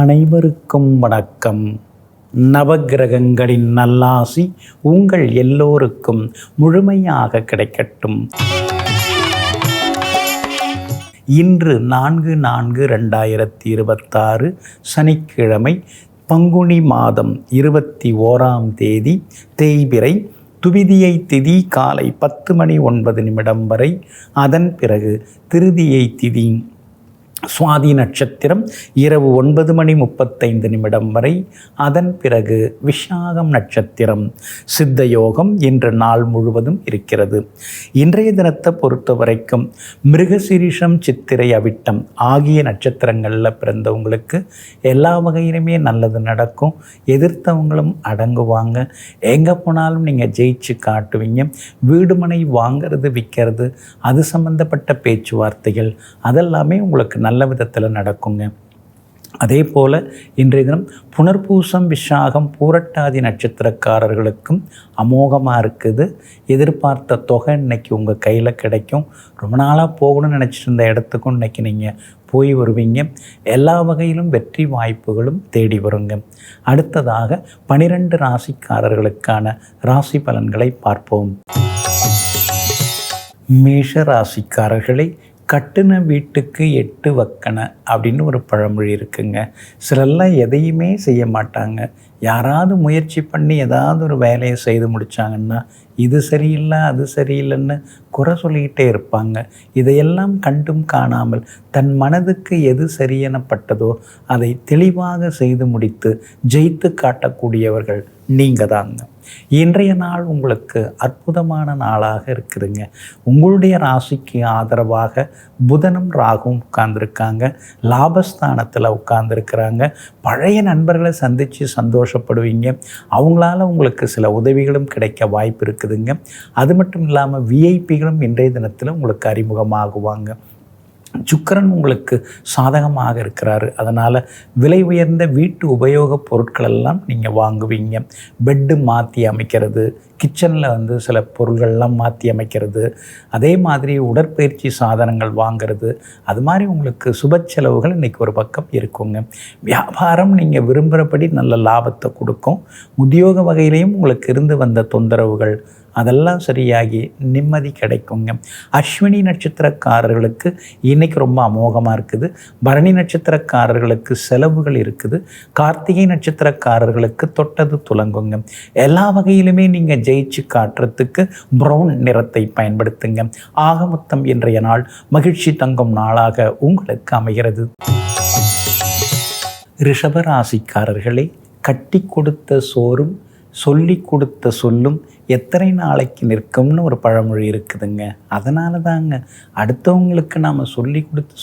அனைவருக்கும் வணக்கம். நவக்கிரகங்களின் நல்லாசி உங்கள் எல்லோருக்கும் முழுமையாக கிடைக்கட்டும். இன்று 4/4/2026 சனிக்கிழமை, பங்குனி மாதம் 21ஆம் தேதி, தேய்பிறை, துவிதியை திதி காலை 10:09 வரை. அதன் பிறகு திருதியை திதி, சுவாதி நட்சத்திரம் இரவு 9:35 வரை. அதன் பிறகு விஷாகம் நட்சத்திரம். சித்த யோகம் இன்று நாள் முழுவதும் இருக்கிறது. இன்றைய தினத்தை பொறுத்த வரைக்கும் மிருகசீரிஷம், சித்திரை, அவிட்டம் ஆகிய நட்சத்திரங்களில் பிறந்தவங்களுக்கு எல்லா வகையிலுமே நல்லது நடக்கும். எதிர்த்தவங்களும் அடங்குவாங்க. எங்கே போனாலும் நீங்கள் ஜெயிச்சு காட்டுவீங்க. வீடு மனை வாங்கிறது, விற்கிறது, அது சம்பந்தப்பட்ட பேச்சுவார்த்தைகள் அதெல்லாமே உங்களுக்கு நல்ல விதத்தில் நடக்குங்க. அதே போல் இன்றைய தினம் புனர்பூசம், விஷாகம், பூரட்டாதி நட்சத்திரக்காரர்களுக்கும் அமோகமாக இருக்குது. எதிர்பார்த்த தொகை இன்னைக்கு உங்கள் கையில் கிடைக்கும். ரொம்ப நாளாக போகணும்னு நினச்சிட்டு இருந்த இடத்துக்கும் இன்றைக்கி நீங்கள் போய் வருவீங்க. எல்லா வகையிலும் வெற்றி வாய்ப்புகளும் தேடி வருங்க. அடுத்ததாக 12 ராசிக்காரர்களுக்கான ராசி பலன்களை பார்ப்போம். மேஷ ராசிக்காரர்களை, கட்டுன வீட்டுக்கு 8 வக்கண அப்படின்னு ஒரு பழமொழி இருக்குங்க. சிலர்லாம் எதையுமே செய்ய மாட்டாங்க. யாராவது முயற்சி பண்ணி ஏதாவது ஒரு வேலையை செய்து முடித்தாங்கன்னா இது சரியில்லை, அது சரியில்லைன்னு குறை சொல்லிக்கிட்டே இருப்பாங்க. இதையெல்லாம் கண்டும் காணாமல் தன் மனதுக்கு எது சரியெனப்பட்டதோ அதை தெளிவாக செய்து முடித்து ஜெயித்து காட்டக்கூடியவர்கள் நீங்கள் தாங்க. இன்றைய நாள் உங்களுக்கு அற்புதமான நாளாக இருக்குதுங்க. உங்களுடைய ராசிக்கு ஆதரவாக புதனும் ராகுவும் உட்கார்ந்துருக்காங்க. லாபஸ்தானத்தில் உட்கார்ந்துருக்கிறாங்க. பழைய நண்பர்களை சந்தித்து சந்தோஷப்படுவீங்க. அவங்களால உங்களுக்கு சில உதவிகளும் கிடைக்க வாய்ப்பு இருக்குதுங்க. அது மட்டும் இல்லாமல் விஐபிகளும் இன்றைய தினத்தில் உங்களுக்கு அறிமுகமாகுவாங்க. சுக்கிரன் உங்களுக்கு சாதகமாக இருக்கிறாரு. அதனால் விலை உயர்ந்த வீட்டு உபயோகப் பொருட்களெல்லாம் நீங்கள் வாங்குவீங்க. பெட்டு மாற்றி அமைக்கிறது, கிச்சனில் சில பொருள்கள்லாம் மாற்றி அமைக்கிறது, அதே மாதிரி உடற்பயிற்சி சாதனங்கள் வாங்கிறது, அது மாதிரி உங்களுக்கு சுப செலவுகள் இன்றைக்கி ஒரு பக்கம் இருக்குங்க. வியாபாரம் நீங்கள் விரும்புகிறபடி நல்ல லாபத்தை கொடுக்கும். உத்தியோக வகையிலையும் உங்களுக்கு இருந்து வந்த தொந்தரவுகள் அதெல்லாம் சரியாகி நிம்மதி கிடைக்குங்க. அஸ்வினி நட்சத்திரக்காரர்களுக்கு இன்றைக்கி ரொம்ப அமோகமாக இருக்குது. பரணி நட்சத்திரக்காரர்களுக்கு செலவுகள் இருக்குது. கார்த்திகை நட்சத்திரக்காரர்களுக்கு தொட்டது துலங்குங்க. எல்லா வகையிலுமே நீங்கள் ஜெயிச்சு காட்டுறதுக்கு ப்ரௌன் நிறத்தை பயன்படுத்துங்க. ஆக மொத்தம் இன்றைய நாள் மகிழ்ச்சி தங்கும் நாளாக உங்களுக்கு அமைகிறது. ரிஷபராசிக்காரர்களே, கட்டி கொடுத்த சோறும் சொல்லி கொடுத்த சொல்லும் எத்தனை நாளைக்கு நிற்கும்னு ஒரு பழமொழி இருக்குதுங்க. அதனால தாங்க அடுத்தவங்களுக்கு நாம்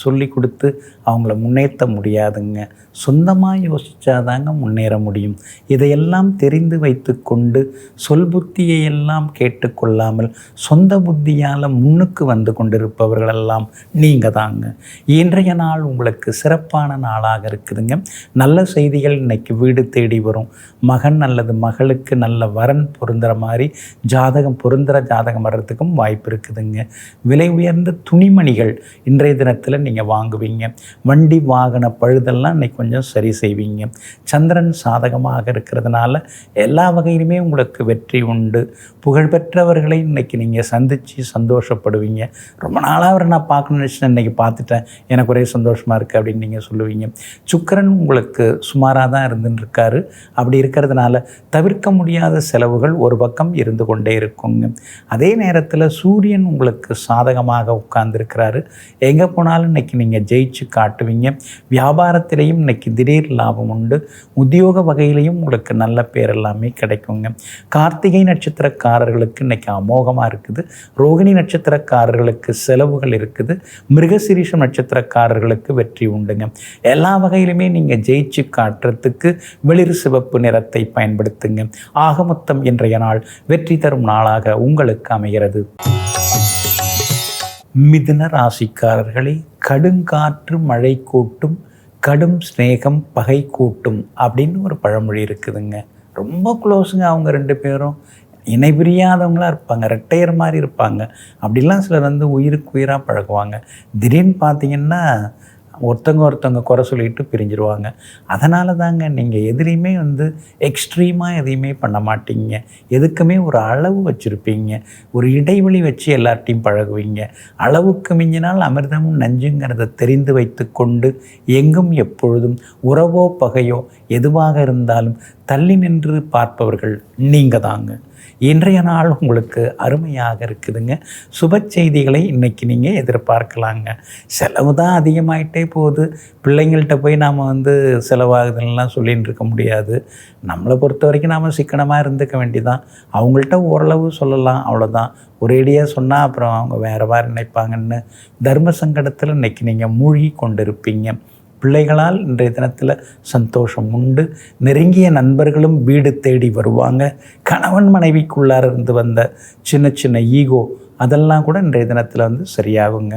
சொல்லி கொடுத்து அவங்கள முன்னேற்ற முடியாதுங்க. சொந்தமாக யோசித்தாதாங்க முன்னேற முடியும். இதையெல்லாம் தெரிந்து வைத்து கொண்டு சொல் புத்தியை எல்லாம் கேட்டுக்கொள்ளாமல் சொந்த புத்தியால் முன்னுக்கு வந்து கொண்டிருப்பவர்களெல்லாம் நீங்கள் தாங்க. இன்றைய நாள் உங்களுக்கு சிறப்பான நாளாக இருக்குதுங்க. நல்ல செய்திகள் இன்றைக்கி வீடு தேடி வரும். மகன் அல்லது மகளுக்கு நல்ல வரன் பொருந்துகிற மாதிரி பொருந்துகிற ஜாதகம் வர்றதுக்கும் வாய்ப்பு இருக்குதுங்க. விலை உயர்ந்த துணிமணிகள் இன்றைய தினத்தில் நீங்கள் வாங்குவீங்க. வண்டி வாகன பழுதெல்லாம் இன்றைக்கி கொஞ்சம் சரி செய்வீங்க. சந்திரன் சாதகமாக இருக்கிறதுனால எல்லா வகையிலுமே உங்களுக்கு வெற்றி உண்டு. புகழ்பெற்றவர்களை இன்றைக்கி நீங்கள் சந்தித்து சந்தோஷப்படுவீங்க. ரொம்ப நாளாக அவரை நான் பார்க்கணும்னு நினச்சிட்டேன், இன்றைக்கி பார்த்துட்டேன், எனக்கு ஒரே சந்தோஷமாக இருக்குது அப்படின்னு நீங்கள் சொல்லுவீங்க. சுக்கிரன் உங்களுக்கு சுமாராக தான் இருந்துருக்காரு. அப்படி இருக்கிறதுனால தவிர்க்க முடியாத செலவுகள் ஒரு பக்கம் இருந்து கொண்டே இருக்குங்க. அதே நேரத்தில் சூரியன் உங்களுக்கு சாதகமாக உட்கார்ந்துருக்கிறாரு. எங்கே போனாலும் இன்றைக்கி நீங்கள் ஜெயிச்சு காட்டுவீங்க. வியாபாரத்திலையும் இன்றைக்கி திடீர் லாபம் உண்டு. உத்தியோக வகையிலையும் உங்களுக்கு நல்ல பேர் எல்லாமே கிடைக்குங்க. கார்த்திகை நட்சத்திரக்காரர்களுக்கு இன்றைக்கி அமோகமாக இருக்குது. ரோகிணி நட்சத்திரக்காரர்களுக்கு செலவுகள் இருக்குது. மிருகசீரிஷம் நட்சத்திரக்காரர்களுக்கு வெற்றி உண்டுங்க. எல்லா வகையிலுமே நீங்கள் ஜெயிச்சு காட்டுறதுக்கு வெளிர் சிவப்பு நிறத்தை பயன்படுத்துங்க. ஆக மொத்தம் இன்றைய நாள் வெற்றி தரும் நாளாக உங்களுக்கு அமைகிறது. மிதுன ராசிக்காரர்களை, கடுங்காற்று மழை கூட்டும், கடும் ஸ்நேகம் பகை கூட்டும் அப்படின்னு ஒரு பழமொழி இருக்குதுங்க. ரொம்ப க்ளோஸுங்க அவங்க 2 பேரும். இணை பிரியாதவங்களாக இருப்பாங்க, ரெட்டையர் மாதிரி இருப்பாங்க. அப்படிலாம் சிலர் உயிருக்கு உயிராக பழகுவாங்க. திடீர்னு பார்த்திங்கன்னா ஒருத்தவங்க குறை சொல்லிட்டு பிரிஞ்சிருவாங்க. அதனால தாங்க நீங்கள் எதுலேயுமே எக்ஸ்ட்ரீமாக எதையுமே பண்ண மாட்டீங்க. எதுக்குமே ஒரு அளவு வச்சுருப்பீங்க. ஒரு இடைவெளி வச்சு எல்லார்ட்டையும் பழகுவீங்க. அளவுக்கு மிஞ்சினால் அமிர்தமும் நஞ்சுங்கிறத தெரிந்து வைத்து கொண்டு எங்கும் எப்பொழுதும் உறவோ பகையோ எதுவாக இருந்தாலும் தள்ளி நின்று பார்ப்பவர்கள் நீங்கள் தாங்க. இன்றைய நாள் உங்களுக்கு அருமையாக இருக்குதுங்க. சுப செய்திகளை இன்றைக்கி நீங்கள் எதிர்பார்க்கலாங்க. செலவு தான் அதிகமாகிட்டே போகுது. பிள்ளைங்கள்ட்ட போய் நாம் செலவாகுதுலாம் சொல்லின்னு இருக்க முடியாது. நம்மளை பொறுத்த வரைக்கும் நாம் சிக்கனமாக இருந்துக்க வேண்டிதான். அவங்கள்ட்ட ஓரளவு சொல்லலாம், அவ்வளோதான். ஒரேடியாக சொன்னால் அப்புறம் அவங்க வேறு மாதிரி நினைப்பாங்கன்னு தர்ம சங்கடத்தில் இன்றைக்கி நீங்கள் மூழ்கி கொண்டு இருப்பீங்க. பிள்ளைகளால் இன்றைய தினத்தில் சந்தோஷம் உண்டு. நெருங்கிய நண்பர்களும் வீடு தேடி வருவாங்க. கணவன் மனைவிக்குள்ளார இருந்து வந்த சின்ன சின்ன ஈகோ அதெல்லாம் கூட இன்றைய தினத்தில் சரியாகுங்க.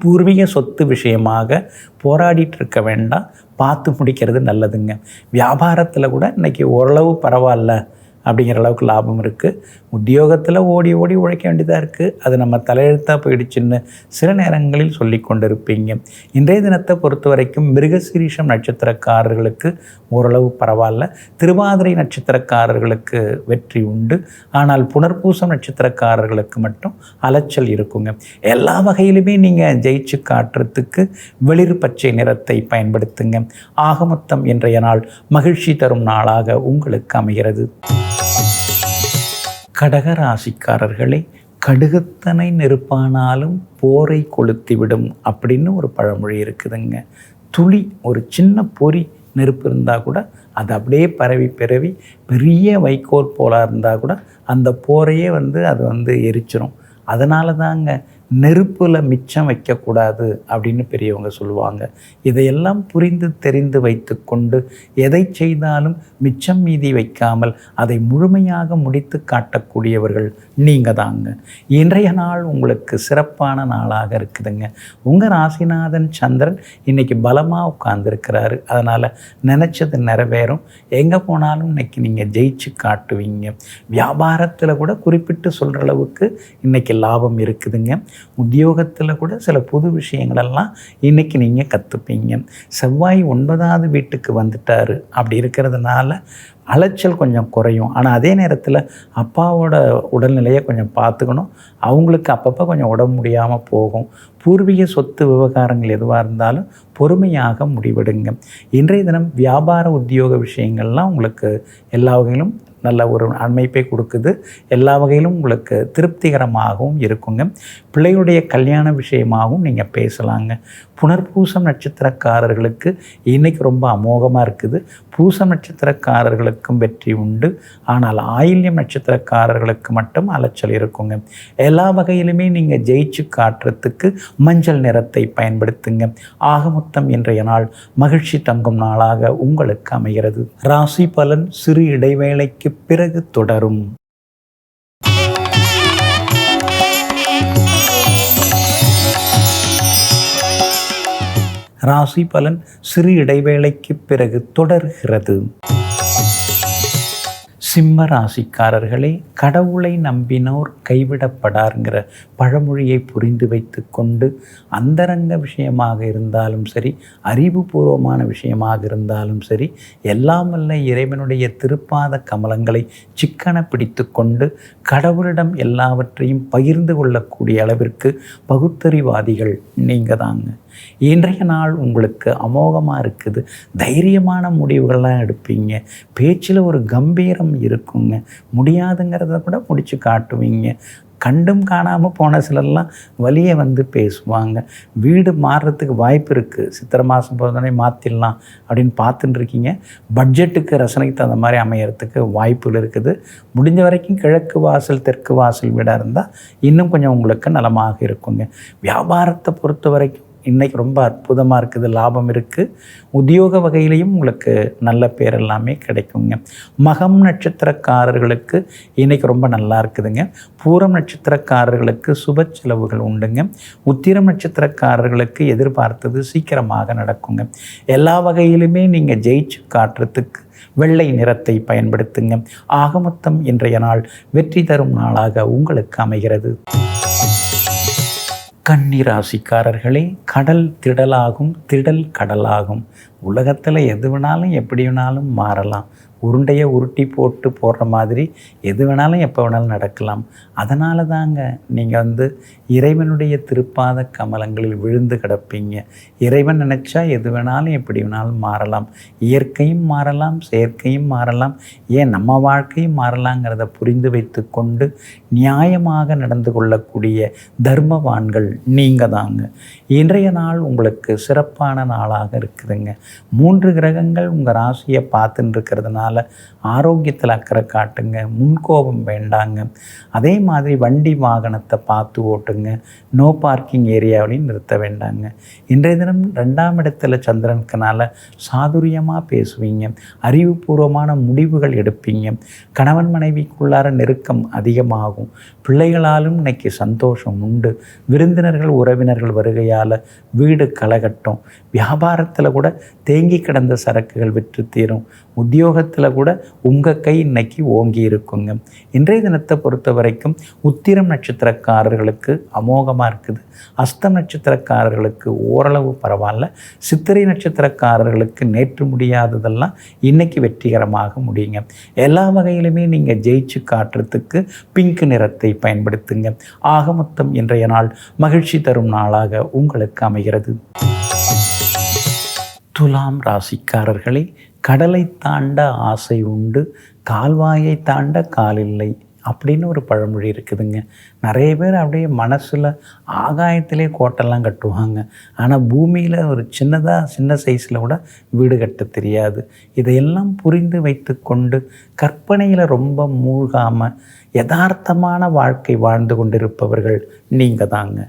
பூர்வீக சொத்து விஷயமாக போராடிட்டு இருக்க வேண்டாம், பார்த்து முடிக்கிறது நல்லதுங்க. வியாபாரத்தில் கூட இன்றைக்கி ஓரளவு பரவாயில்ல அப்படிங்கிற அளவுக்கு லாபம் இருக்குது. உத்தியோகத்தில் ஓடி ஓடி உழைக்க வேண்டியதாக இருக்குது. அது நம்ம தலையெழுத்தாக போயிடுச்சுன்னு சில நேரங்களில் சொல்லி கொண்டு இருப்பீங்க. இன்றைய தினத்தை பொறுத்த வரைக்கும் மிருகசீரிஷம் நட்சத்திரக்காரர்களுக்கு ஓரளவு பரவாயில்ல. திருவாதிரை நட்சத்திரக்காரர்களுக்கு வெற்றி உண்டு. ஆனால் புனர்பூசம் நட்சத்திரக்காரர்களுக்கு மட்டும் அலைச்சல் இருக்குங்க. எல்லா வகையிலுமே நீங்கள் ஜெயிச்சு காட்டுறதுக்கு வெளிர் பச்சை நிறத்தை பயன்படுத்துங்க. ஆகமொத்தம் இன்றைய நாள் மகிழ்ச்சி தரும் நாளாக உங்களுக்கு அமைகிறது. கடகராசிக்காரர்களே, கடுகுத்தனை நெருப்பானாலும் போரை கொளுத்திவிடும் அப்படின்னு ஒரு பழமொழி இருக்குதுங்க. துளி ஒரு சின்ன பொறி நெருப்பு இருந்தால் கூட அது அப்படியே பரவி பெரிய வைக்கோல் போலாக இருந்தால் கூட அந்த போரையே அது எரிச்சிடும். அதனால தாங்க நெருப்பில் மிச்சம் வைக்கக்கூடாது அப்படின்னு பெரியவங்க சொல்லுவாங்க. இதையெல்லாம் புரிந்து தெரிந்து வைத்து கொண்டு எதை செய்தாலும் மிச்சம் மீதி வைக்காமல் அதை முழுமையாக முடித்து காட்டக்கூடியவர்கள் நீங்கள் தாங்க. இன்றைய நாள் உங்களுக்கு சிறப்பான நாளாக இருக்குதுங்க. உங்கள் ராசிநாதன் சந்திரன் இன்றைக்கி பலமாக உட்கார்ந்துருக்கிறாரு. அதனால் நினச்சது நிறைவேறும். எங்கே போனாலும் இன்றைக்கி நீங்கள் ஜெயிச்சு காட்டுவீங்க. வியாபாரத்தில் கூட குறிப்பிட்டு சொல்கிற அளவுக்கு இன்றைக்கி லாபம் இருக்குதுங்க. உத்தியோகத்தில் கூட சில புது விஷயங்களெல்லாம் இன்றைக்கி நீங்கள் கற்றுப்பீங்க. செவ்வாய் 9வது வீட்டுக்கு வந்துட்டார். அப்படி இருக்கிறதுனால அலைச்சல் கொஞ்சம் குறையும். ஆனால் அதே நேரத்தில் அப்பாவோட உடல்நிலையை கொஞ்சம் பார்த்துக்கணும். அவங்களுக்கு அப்பப்போ கொஞ்சம் உடம்பு முடியாமல் போகும். பூர்வீக சொத்து விவகாரங்கள் எதுவாக இருந்தாலும் பொறுமையாக முடிவெடுங்க. இன்றைய தினம் வியாபார உத்தியோக விஷயங்கள்லாம் உங்களுக்கு எல்லா வகையிலும் நல்ல ஒரு அமைப்பை கொடுக்குது. எல்லா வகையிலும் உங்களுக்கு திருப்திகரமாகவும் இருக்குங்க. பிள்ளையுடைய கல்யாண விஷயமாகவும் நீங்கள் பேசலாங்க. புனர்பூசம் நட்சத்திரக்காரர்களுக்கு இன்றைக்கி ரொம்ப அமோகமாக இருக்குது. பூசம் நட்சத்திரக்காரர்களுக்கும் வெற்றி உண்டு. ஆனால் ஆயில்யம் நட்சத்திரக்காரர்களுக்கு மட்டும் அலைச்சல் இருக்குங்க. எல்லா வகையிலுமே நீங்கள் ஜெயிச்சு காட்டுறதுக்கு மஞ்சள் நிறத்தை பயன்படுத்துங்க. ஆகமொத்தம் இன்றைய நாள் மகிழ்ச்சி தங்கும் நாளாக உங்களுக்கு அமைகிறது. ராசி பலன் சிறு இடைவேளைக்கு பிறகு தொடரும். ராசி பலன் சிறு இடைவேளைக்கு பிறகு தொடர்கிறது. சிம்ம ராசிக்காரர்களே, கடவுளை நம்பினோர் கைவிடப்படாருங்கிற பழமொழியை புரிந்து வைத்து கொண்டு அந்தரங்க விஷயமாக இருந்தாலும் சரி, அறிவுபூர்வமான விஷயமாக இருந்தாலும் சரி, எல்லாம் வல்ல இறைவனுடைய திருப்பாத கமலங்களை சிக்கன பிடித்து கொண்டு கடவுளிடம் எல்லாவற்றையும் பகிர்ந்து கொள்ளக்கூடிய அளவிற்கு பகுத்தறிவாதிகள் நீங்கள் தாங்க. இன்றைய நாள் உங்களுக்கு அமோகமாக இருக்குது. தைரியமான முடிவுகள்லாம் எடுப்பீங்க. பேச்சில் ஒரு கம்பீரம் இருக்குங்க. முடியாதுங்கிறத கூட முடித்து காட்டுவீங்க. கண்டும் காணாமல் போன சிலர்லாம் வழியை பேசுவாங்க. வீடு மாறுறதுக்கு வாய்ப்பு இருக்குது. சித்திரை மாதம் போகிறதுனே மாற்றிடலாம் அப்படின்னு பார்த்துட்டு இருக்கீங்க. பட்ஜெட்டுக்கு ரசனைக்கு தகுந்த மாதிரி அமையறதுக்கு வாய்ப்புகள் இருக்குது. முடிஞ்ச வரைக்கும் கிழக்கு வாசல் தெற்கு வாசல் வீடாக இருந்தால் இன்னும் கொஞ்சம் உங்களுக்கு நலமாக இருக்குங்க. வியாபாரத்தை பொறுத்த வரைக்கும் இன்றைக்கி ரொம்ப அற்புதமாக இருக்குது. லாபம் இருக்குது. உத்தியோக வகையிலையும் உங்களுக்கு நல்ல பேர் எல்லாமே கிடைக்குங்க. மகம் நட்சத்திரக்காரர்களுக்கு இன்றைக்கி ரொம்ப நல்லா இருக்குதுங்க. பூரம் நட்சத்திரக்காரர்களுக்கு சுப செலவுகள் உண்டுங்க. உத்திரம் நட்சத்திரக்காரர்களுக்கு எதிர்பார்த்தது சீக்கிரமாக நடக்குங்க. எல்லா வகையிலுமே நீங்கள் ஜெயிச்சு காட்டுறதுக்கு வெள்ளை நிறத்தை பயன்படுத்துங்க. ஆகமொத்தம் இன்றைய நாள் வெற்றி தரும் நாளாக உங்களுக்கு அமைகிறது. கன்னி ராசிக்காரர்களே, கடல் திடலாகும், திடல் கடலாகும். உலகத்தில் எது வேணாலும் எப்படி வேணாலும் மாறலாம். உருண்டையை உருட்டி போட்டு போடுற மாதிரி எது வேணாலும் எப்போ வேணாலும் நடக்கலாம். அதனால தாங்க நீங்கள் இறைவனுடைய திருப்பாத கமலங்களில் விழுந்து கிடப்பீங்க. இறைவன் நினச்சா எது வேணாலும் எப்படி வேணாலும் மாறலாம். இயற்கையும் மாறலாம், செயற்கையும் மாறலாம், ஏன் நம்ம வாழ்க்கையும் மாறலாங்கிறத புரிந்து வைத்து கொண்டு நியாயமாக நடந்து கொள்ளக்கூடிய தர்மவான்கள் நீங்கள் தாங்க. இன்றைய நாள் உங்களுக்கு சிறப்பான நாளாக இருக்குதுங்க. 3 கிரகங்கள் உங்கள் ராசியை பார்த்துன்னு இருக்கிறதுனால ஆரோக்கியத்தில் அக்கறை காட்டுங்க. முன்கோபம் வேண்டாங்க. அதே மாதிரி வண்டி வாகனத்தை பார்த்து ஓட்டுங்க. நோ பார்க்கிங் ஏரியாவிலையும் நிறுத்த வேண்டாங்க. இன்றைய தினம் 2ஆம் இடத்துல சந்திரனுக்குனால சாதுரியமாக பேசுவீங்க. அறிவுபூர்வமான முடிவுகள் எடுப்பீங்க. கணவன் மனைவிக்குள்ளார நெருக்கம் அதிகமாகும். பிள்ளைகளாலும் இன்னைக்கு சந்தோஷம் உண்டு. விருந்தினர்கள் உறவினர்கள் வருகையால் வீடு களைகட்டும். வியாபாரத்தில் கூட தேங்கி கிடந்த சரக்குகள் விற்று தீரும். உத்தியோகத்தில் கூட உங்கள் கை இன்னைக்கு ஓங்கி இருக்குங்க. இன்றைய தினத்தை பொறுத்த வரைக்கும் உத்திரம் நட்சத்திரக்காரர்களுக்கு அமோகமாக இருக்குது. அஸ்தம் நட்சத்திரக்காரர்களுக்கு ஓரளவு பரவாயில்ல. சித்திரை நட்சத்திரக்காரர்களுக்கு நேற்று முடியாததெல்லாம் இன்னைக்கு வெற்றிகரமாக முடியுங்க. எல்லா வகையிலுமே நீங்கள் ஜெயிச்சு காட்டுறதுக்கு பிங்க் நிறத்தை பயன்படுத்துங்க. ஆக மொத்தம் இன்றைய நாள் மகிழ்ச்சி தரும் நாளாக உங்களுக்கு அமைகிறது. துலாம் ராசிக்காரர்களே, கடலை தாண்ட ஆசை உண்டு, கால்வாயை தாண்ட காலில்லை அப்படின்னு ஒரு பழமொழி இருக்குதுங்க. நிறைய பேர் அப்படியே மனசில் ஆகாயத்திலே கோட்டெல்லாம் கட்டுவாங்க. ஆனால் பூமியில் ஒரு சின்ன சைஸில் கூட வீடு கட்ட தெரியாது. இதையெல்லாம் புரிந்து வைத்து கொண்டு கற்பனையில் ரொம்ப மூழ்காமல் யதார்த்தமான வாழ்க்கை வாழ்ந்து கொண்டிருப்பவர்கள் நீங்கள் தாங்க.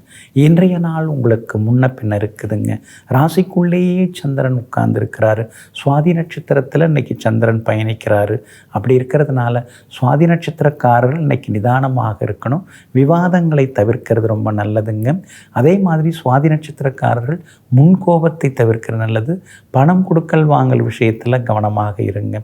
இன்றைய நாள் உங்களுக்கு முன்ன பின்ன இருக்குதுங்க. ராசிக்குள்ளேயே சந்திரன் உட்கார்ந்துருக்கிறாரு. சுவாதி நட்சத்திரத்தில் இன்றைக்கி சந்திரன் பயணிக்கிறாரு. அப்படி இருக்கிறதுனால சுவாதி நட்சத்திரக்காரர்கள் இன்றைக்கி நிதானமாக இருக்கணும். விவாதங்களை தவிர்க்கிறது ரொம்ப நல்லதுங்க. அதே மாதிரி சுவாதி நட்சத்திரக்காரர்கள் முன்கோபத்தை தவிர்க்கிறது நல்லது. பணம் கொடுக்கல் வாங்கல் விஷயத்தில் கவனமாக இருங்க.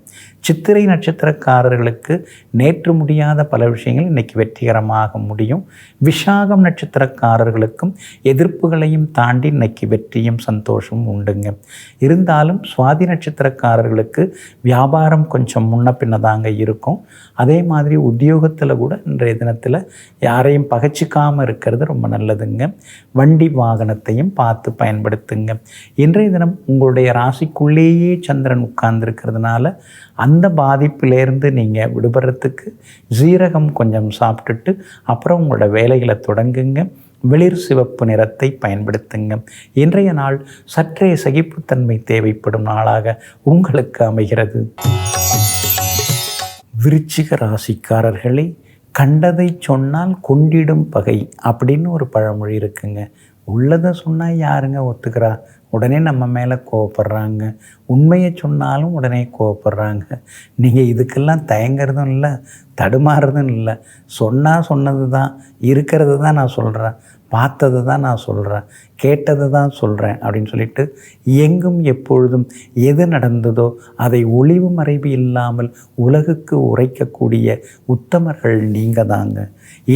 சித்திரை நட்சத்திரக்காரர்களுக்கு நேற்று முடியாத பல விஷயங்கள் இன்றைக்கி வெற்றிகரமாக முடியும். விஷாகம் நட்சத்திரக்காரர்களுக்கும் எதிர்ப்புகளையும் தாண்டி இன்றைக்கி வெற்றியும் சந்தோஷமும் உண்டுங்க. இருந்தாலும் சுவாதி நட்சத்திரக்காரர்களுக்கு வியாபாரம் கொஞ்சம் முன்ன பின்னதாங்க இருக்கும். அதே மாதிரி உத்தியோகத்தில் கூட இன்றைய தினத்தில் யாரையும் பகச்சிக்காமல் இருக்கிறது ரொம்ப நல்லதுங்க. வண்டி வாகனத்தையும் பார்த்து பயன்படுத்துங்க. இன்றைய தினம் உங்களுடைய ராசிக்குள்ளேயே சந்திரன் உட்கார்ந்துருக்கிறதுனால அந்த பாதிப்பிலேருந்து நீங்கள் விடுபடுறதுக்கு ஜீரகம் கொஞ்சம் சாப்பிட்டுட்டு அப்புறம் உங்களோட வேலைகளை தொடங்குங்க. வெளிர் சிவப்பு நிறத்தை பயன்படுத்துங்க. இன்றைய நாள் சற்றே சகிப்புத்தன்மை தேவைப்படும் நாளாக உங்களுக்கு அமைகிறது. விருச்சிக ராசிக்காரர்களே, கண்டதை சொன்னால் கொண்டிடும் பகை அப்படின்னு ஒரு பழமொழி இருக்குங்க. உள்ளதை சொன்னால் யாருங்க ஒத்துக்கிறா? உடனே நம்ம மேலே கோவப்படுறாங்க. உண்மையை சொன்னாலும் உடனே கோவப்படுறாங்க. நீங்கள் இதுக்கெல்லாம் தயங்கிறதும் இல்லை, தடுமாறுறதும் இல்லை. சொன்னால் சொன்னது தான், இருக்கிறது தான் நான் சொல்கிறேன், பார்த்தது தான் நான் சொல்கிறேன், கேட்டது தான் சொல்கிறேன் அப்படின்னு சொல்லிட்டு எங்கும் எப்பொழுதும் எது நடந்ததோ அதை ஒளிவு மறைவு இல்லாமல் உலகுக்கு உரைக்கக்கூடிய உத்தமர்கள் நீங்கள் தாங்க.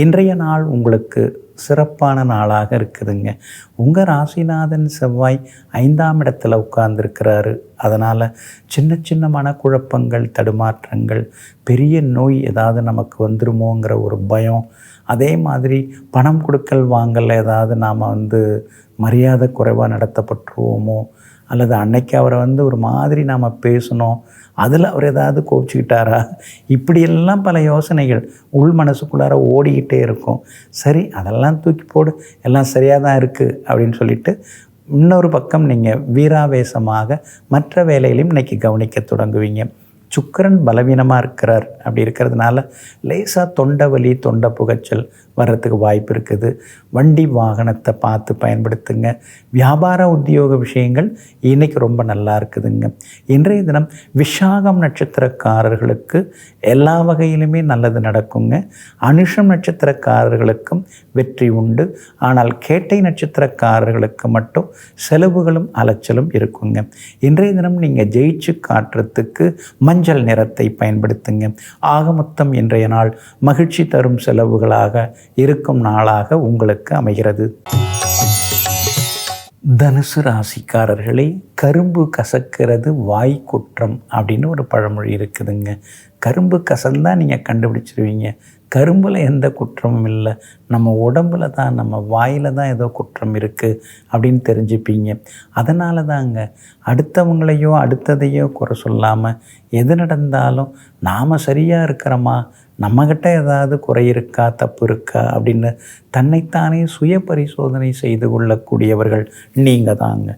இன்றைய நாள் உங்களுக்கு சிறப்பான நாளாக இருக்குதுங்க. உங்கள் ராசிநாதன் செவ்வாய் 5ஆம் இடத்துல உட்கார்ந்துருக்கிறாரு. அதனால் சின்ன மனக்குழப்பங்கள், தடுமாற்றங்கள், பெரிய நோய் ஏதாவது நமக்கு வந்துருமோங்கிற ஒரு பயம், அதே மாதிரி பணம் கொடுக்கல் வாங்கல ஏதாவது நாம் மரியாதை குறைவாக நடத்தப்பட்டுருவோமோ, அல்லது அன்னைக்கு அவரை ஒரு மாதிரி நாம் பேசணும், அதில் அவர் ஏதாவது கோபிச்சுக்கிட்டாரா, இப்படியெல்லாம் பல யோசனைகள் உள் மனசுக்குள்ளார ஓடிக்கிட்டே இருக்கும். சரி, அதெல்லாம் தூக்கி போடு, எல்லாம் சரியாக தான் இருக்குது அப்படின்னு சொல்லிட்டு இன்னொரு பக்கம் நீங்கள் வீராவேசமாக மற்ற வேலைகளையும் இன்றைக்கி கவனிக்க தொடங்குவீங்க. சுக்கிரன் பலவீனமாக இருக்கிறார். அப்படி இருக்கிறதுனால லேசாக தொண்டை வலி, தொண்டை புகைச்சல் வர்றதுக்கு வாய்ப்பு இருக்குது. வண்டி வாகனத்தை பார்த்து பயன்படுத்துங்க. வியாபார உத்தியோக விஷயங்கள் இன்றைக்கி ரொம்ப நல்லா இருக்குதுங்க. இன்றைய தினம் விஷாகம் நட்சத்திரக்காரர்களுக்கு எல்லா வகையிலுமே நல்லது நடக்குங்க. அனுஷம் நட்சத்திரக்காரர்களுக்கும் வெற்றி உண்டு. ஆனால் கேட்டை நட்சத்திரக்காரர்களுக்கு மட்டும் செலவுகளும் அலைச்சலும் இருக்குங்க. இன்றைய தினம் நீங்கள் ஜெயிச்சு காட்டுறதுக்கு மஞ்சள் நிறத்தை பயன்படுத்துங்க. ஆக மொத்தம் இன்றைய நாள் மகிழ்ச்சி தரும் செலவுகளாக இருக்கும் நாளாக உங்களுக்கு அமைகிறது. தனுசு ராசிக்காரர்களே, கரும்பு கசக்கிறது வாய் குற்றம் அப்படின்னு ஒரு பழமொழி இருக்குதுங்க. கரும்பு கசந்தான் நீங்கள் கண்டுபிடிச்சிருவீங்க. கரும்பில் எந்த குற்றமும் இல்லை, நம்ம உடம்புல தான், நம்ம வாயில் தான் ஏதோ குற்றம் இருக்குது அப்படின்னு தெரிஞ்சுப்பீங்க. அதனால தாங்க அடுத்தவங்களையோ அடுத்ததையோ குறை சொல்லாமல் எது நடந்தாலும் நாம் சரியாக இருக்கிறோமா, நம்மக்கிட்ட ஏதாவது குறை இருக்கா, தப்பு இருக்கா அப்படின்னு தன்னைத்தானே சுய பரிசோதனை செய்து கொள்ளக்கூடியவர்கள் நீங்கள் தாங்க.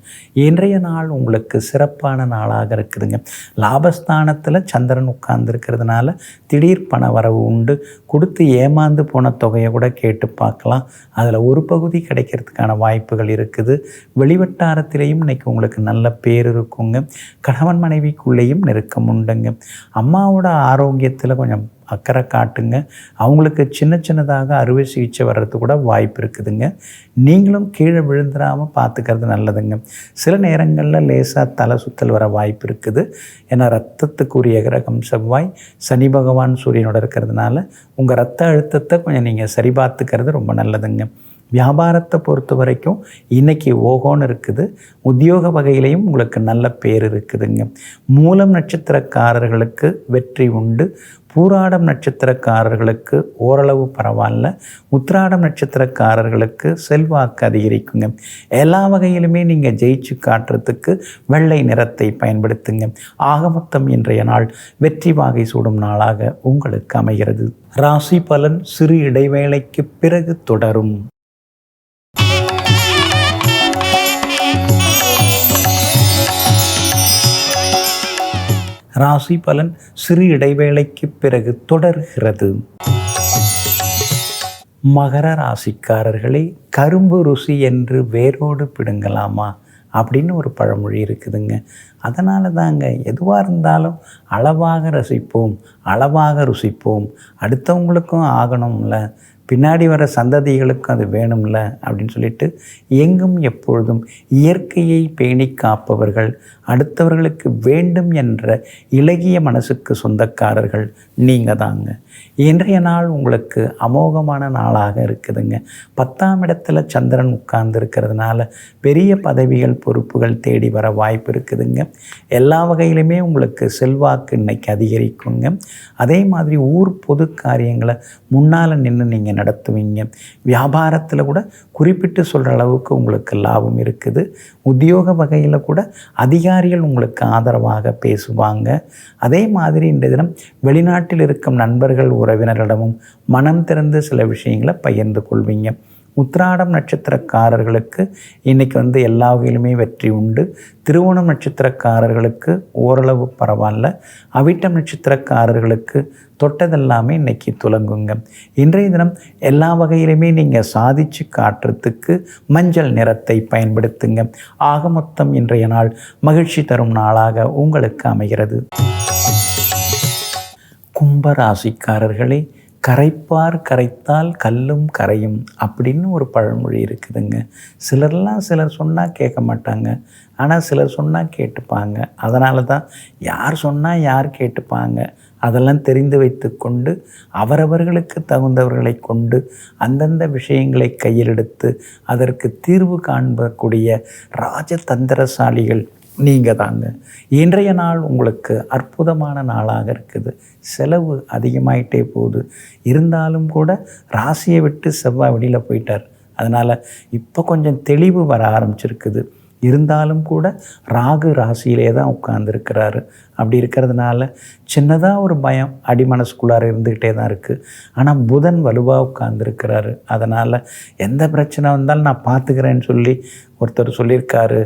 இன்றைய நாள் உங்களுக்கு சிறப்பான நாளாக இருக்குதுங்க. லாபஸ்தானத்தில் சந்திரன் உட்கார்ந்துருக்கிறதுனால திடீர் பண வரவு உண்டு. கொடுத்து ஏமாந்து போன தொகையை கூட கேட்டு பார்க்கலாம். அதில் ஒரு பகுதி கிடைக்கிறதுக்கான வாய்ப்புகள் இருக்குது. வெளிவட்டாரத்திலேயும் இன்றைக்கி உங்களுக்கு நல்ல பேர் இருக்குங்க. கணவன் மனைவிக்குள்ளேயும் நெருக்கம் உண்டுங்க. அம்மாவோட ஆரோக்கியத்தில் கொஞ்சம் அக்கறை காட்டுங்க. அவங்களுக்கு சின்ன சின்னதாக அறுவை சிகிச்சை வர்றது கூட வாய்ப்பு இருக்குதுங்க. நீங்களும் கீழே விழுந்துடாமல் பார்த்துக்கிறது நல்லதுங்க. சில நேரங்களில் லேசாக தலை சுத்தல் வர வாய்ப்பு இருக்குது. ஏன்னா ரத்தத்துக்குரிய கிரகம் செவ்வாய், சனி பகவான் சூரியனோட இருக்கிறதுனால உங்கள் ரத்த அழுத்தத்தை கொஞ்சம் நீங்கள் சரி பார்த்துக்கிறது ரொம்ப நல்லதுங்க. வியாபாரத்தை பொறுத்த வரைக்கும் இன்றைக்கி ஓகோன்னு இருக்குது. உத்தியோக வகையிலையும் உங்களுக்கு நல்ல பேர் இருக்குதுங்க. மூலம் நட்சத்திரக்காரர்களுக்கு வெற்றி உண்டு. பூராடம் நட்சத்திரக்காரர்களுக்கு ஓரளவு பரவாயில்ல. உத்திராடம் நட்சத்திரக்காரர்களுக்கு செல்வாக்கு அதிகரிக்குங்க. எல்லா வகையிலுமே நீங்கள் ஜெயிச்சு காட்டுறதுக்கு வெள்ளை நிறத்தை பயன்படுத்துங்க. ஆக மொத்தம் இன்றைய நாள் வெற்றி வாகை சூடும் நாளாக உங்களுக்கு அமைகிறது. ராசி பலன் சிறு இடைவேளைக்கு பிறகு தொடரும். ராசி பலன் சிறு இடைவேளைக்கு பிறகு தொடர்கிறது. மகர ராசிக்காரர்களே, கரும்பு ருசி என்று வேரோடு பிடுங்கலாமா அப்படின்னு ஒரு பழமொழி இருக்குதுங்க. அதனால தாங்க எதுவாக இருந்தாலும் அளவாக ரசிப்போம், அளவாக ருசிப்போம். அடுத்தவங்களுக்கும் ஆகணும்ல, பின்னாடி வர சந்ததிகளுக்கும் அது வேணும்ல அப்படின்னு சொல்லிட்டு எங்கும் எப்பொழுதும் இயற்கையை பேணி காப்பவர்கள், அடுத்தவர்களுக்கு வேண்டும் என்ற இளகிய மனசுக்கு சொந்தக்காரர்கள் நீங்கள் தாங்க. இன்றைய நாள் உங்களுக்கு அமோகமான நாளாக இருக்குதுங்க. 10ஆம் இடத்துல சந்திரன் உட்கார்ந்து இருக்கிறதுனால பெரிய பதவிகள், பொறுப்புகள் தேடி வர வாய்ப்பு இருக்குதுங்க. எல்லா வகையிலுமே உங்களுக்கு செல்வாக்கு இன்னைக்கு அதிகரிக்குங்க. அதே மாதிரி ஊர் பொது காரியங்களை முன்னால் நின்று நீங்கள் நடத்துவீங்க. வியாபாரத்தில் கூட குறிப்பிட்டு சொல்கிற அளவுக்கு உங்களுக்கு லாபம் இருக்குது. உத்தியோக வகையில் கூட அதிகாரிகள் உங்களுக்கு ஆதரவாக பேசுவாங்க. அதே மாதிரி இன்றைய தினம் வெளிநாட்டில் இருக்கும் நண்பர்கள், உறவினர்களிடமும் மனம் திறந்து சில விஷயங்களை பகிர்ந்து கொள்வீங்க. உத்திராடம் நட்சத்திரக்காரர்களுக்கு இன்றைக்கி எல்லா வகையிலுமே வெற்றி உண்டு. திருவோணம் நட்சத்திரக்காரர்களுக்கு ஓரளவு பரவாயில்ல. அவிட்டம் நட்சத்திரக்காரர்களுக்கு தொட்டதெல்லாமே இன்றைக்கி துலங்குங்க. இன்றைய தினம் எல்லா வகையிலுமே நீங்கள் சாதித்து காட்டுறதுக்கு மஞ்சள் நிறத்தை பயன்படுத்துங்க. ஆக மொத்தம் இன்றைய நாள் மகிழ்ச்சி தரும் நாளாக உங்களுக்கு அமைகிறது. கும்பராசிக்காரர்களே, கரைப்பார் கரைத்தால் கல்லும் கரையும் அப்படின்னு ஒரு பழமொழி இருக்குதுங்க. சிலர் சொன்னால் கேட்க மாட்டாங்க, ஆனால் சிலர் சொன்னால் கேட்டுப்பாங்க. அதனால தான் யார் சொன்னால் யார் கேட்டுப்பாங்க அதெல்லாம் தெரிந்து வைத்து கொண்டு அவரவர்களுக்கு தகுந்தவர்களை கொண்டு அந்தந்த விஷயங்களை கையில் எடுத்து அதற்கு தீர்வு காண்பக்கூடிய ராஜதந்திரசாலிகள் நீங்கள் தாங்க. இன்றைய நாள் உங்களுக்கு அற்புதமான நாளாக இருக்குது. செலவு அதிகமாயிட்டே போகுது. இருந்தாலும் கூட ராசியை விட்டு செவ்வாய் வெளியில் போயிட்டார். அதனால் இப்போ கொஞ்சம் தெளிவு வர ஆரம்பிச்சிருக்குது. இருந்தாலும் கூட ராகு ராசியிலே தான் உட்கார்ந்துருக்கிறாரு. அப்படி இருக்கிறதுனால சின்னதாக ஒரு பயம் அடிமனசுக்குள்ளார இருந்துக்கிட்டே தான் இருக்குது. ஆனால் புதன் வலுவாக உட்கார்ந்துருக்கிறாரு. அதனால் எந்த பிரச்சனை வந்தாலும் நான் பார்த்துக்கிறேன்னு சொல்லி ஒருத்தர் சொல்லியிருக்காரு.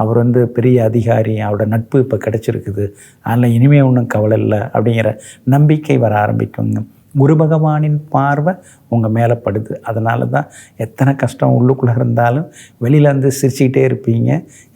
அவர் பெரிய அதிகாரி, அவரோட நட்பு இப்போ கிடச்சிருக்குது. அதனால் இனிமேல் ஒன்றும் கவலை இல்லை அப்படிங்கிற நம்பிக்கை வர ஆரம்பிக்குங்க. குரு பகவானின் பார்வை உங்கள் மேலே படுது. அதனால தான் எத்தனை கஷ்டம் உள்ளுக்குள்ளே இருந்தாலும் வெளியிலேருந்து சிரிச்சுக்கிட்டே இருப்பீங்க.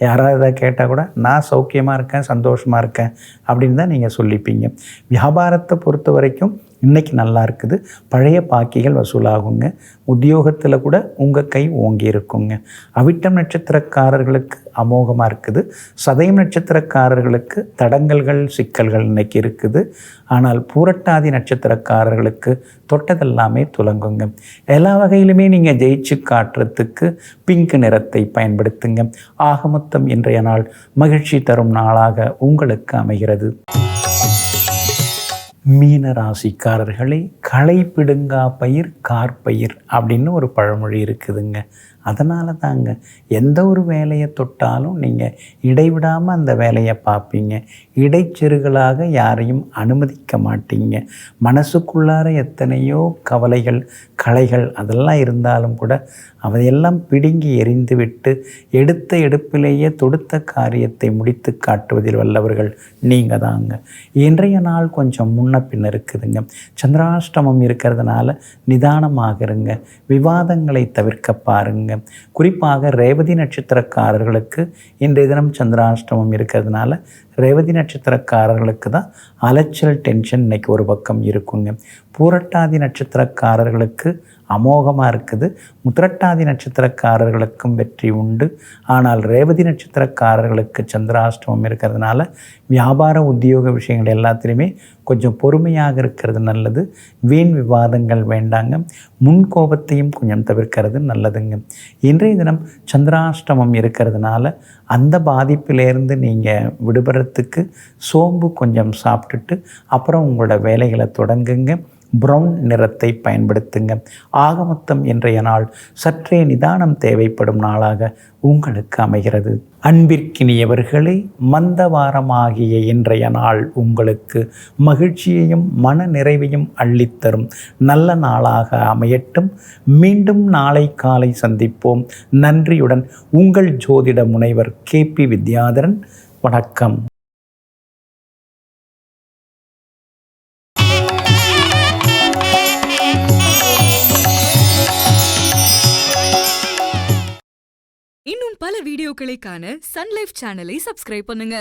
யாராவது எதாவது கேட்டால் கூட நான் சௌக்கியமாக இருக்கேன், சந்தோஷமாக இருக்கேன் அப்படின்னு தான் நீங்கள் சொல்லிப்பீங்க. வியாபாரத்தை பொறுத்த வரைக்கும் இன்றைக்கி நல்லா இருக்குது. பழைய பாக்கிகள் வசூலாகுங்க. உத்தியோகத்தில் கூட உங்கள் கை ஓங்கி இருக்குங்க. அவிட்டம் நட்சத்திரக்காரர்களுக்கு அமோகமாக இருக்குது. சதயம் நட்சத்திரக்காரர்களுக்கு தடங்கல்கள் சிக்கல்கள் இன்றைக்கி இருக்குது. ஆனால் பூரட்டாதி நட்சத்திரக்காரர்களுக்கு தொட்டதெல்லாமே துலங்குங்க. எல்லா வகையிலுமே நீங்கள் ஜெயிச்சு காட்டுறதுக்கு பிங்க் நிறத்தை பயன்படுத்துங்க. ஆக மொத்தம் இன்றைய நாள் மகிழ்ச்சி தரும் நாளாக உங்களுக்கு அமைகிறது. மீன ராசிக்காரர்களே, களை பிடுங்கா பயிர் கார்பயிர் அப்படின்னு ஒரு பழமொழி இருக்குதுங்க. அதனால தாங்க எந்த ஒரு வேலையை தொட்டாலும் நீங்கள் இடைவிடாமல் அந்த வேலையை பார்ப்பீங்க. இடைச்செருகலாக யாரையும் அனுமதிக்க மாட்டீங்க. மனசுக்குள்ளார எத்தனையோ கவலைகள் களைகள் அதெல்லாம் இருந்தாலும் கூட அதையெல்லாம் பிடுங்கி எறிந்து விட்டு எடுத்த எடுப்பிலேயே தொடுத்த காரியத்தை முடித்து காட்டுவதில் வல்லவர்கள் நீங்கள் தாங்க. இன்றைய நாள் கொஞ்சம் முன்ன பின்ன இருக்குதுங்க. சந்திராஷ்டமம் இருக்கிறதுனால நிதானமாக இருங்க. விவாதங்களை தவிர்க்க பாருங்க. குறிப்பாக ரேவதி நட்சத்திரக்காரர்களுக்கு இன்றைய தினம் சந்திராஷ்டமம் இருக்கிறதுனால ரேவதி நட்சத்திரக்காரர்களுக்கு தான் அலைச்சல் டென்ஷன் இன்றைக்கி ஒரு பக்கம் இருக்குங்க. பூரட்டாதி நட்சத்திரக்காரர்களுக்கு அமோகமாக இருக்குது. முத்திரட்டாதி நட்சத்திரக்காரர்களுக்கும் வெற்றி உண்டு. ஆனால் ரேவதி நட்சத்திரக்காரர்களுக்கு சந்திராஷ்டமம் இருக்கிறதுனால வியாபார உத்தியோக விஷயங்கள் எல்லாத்துலேயுமே கொஞ்சம் பொறுமையாக இருக்கிறது நல்லது. வீண் விவாதங்கள் வேண்டாங்க. முன்கோபத்தையும் கொஞ்சம் தவிர்க்கிறது நல்லதுங்க. இன்றைய தினம் சந்திராஷ்டமம் இருக்கிறதுனால அந்த பாதிப்பிலேருந்து நீங்கள் விடுபடுறதுக்கு சோம்பு கொஞ்சம் சாப்பிட்டுட்டு அப்புறம் உங்களோட வேலைகளை தொடங்குங்க. ப்ரௌன் நிறத்தை பயன்படுத்துங்க. ஆக மொத்தம் இன்றைய நாள் சற்றே நிதானம் தேவைப்படும் நாளாக உங்களுக்கு அமைகிறது. அன்பிற்கினியவர்களே, மந்தவாரமாகிய இன்றைய நாள் உங்களுக்கு மகிழ்ச்சியையும் மன நிறைவையும் அள்ளித்தரும் நல்ல நாளாக அமையட்டும். மீண்டும் நாளை காலை சந்திப்போம். நன்றியுடன் உங்கள் ஜோதிட முனைவர் KP வித்யாதரன். வணக்கம். இன்னும் பல வீடியோக்களை காண சன் லைஃப் சேனலை சப்ஸ்கிரைப் பண்ணுங்க.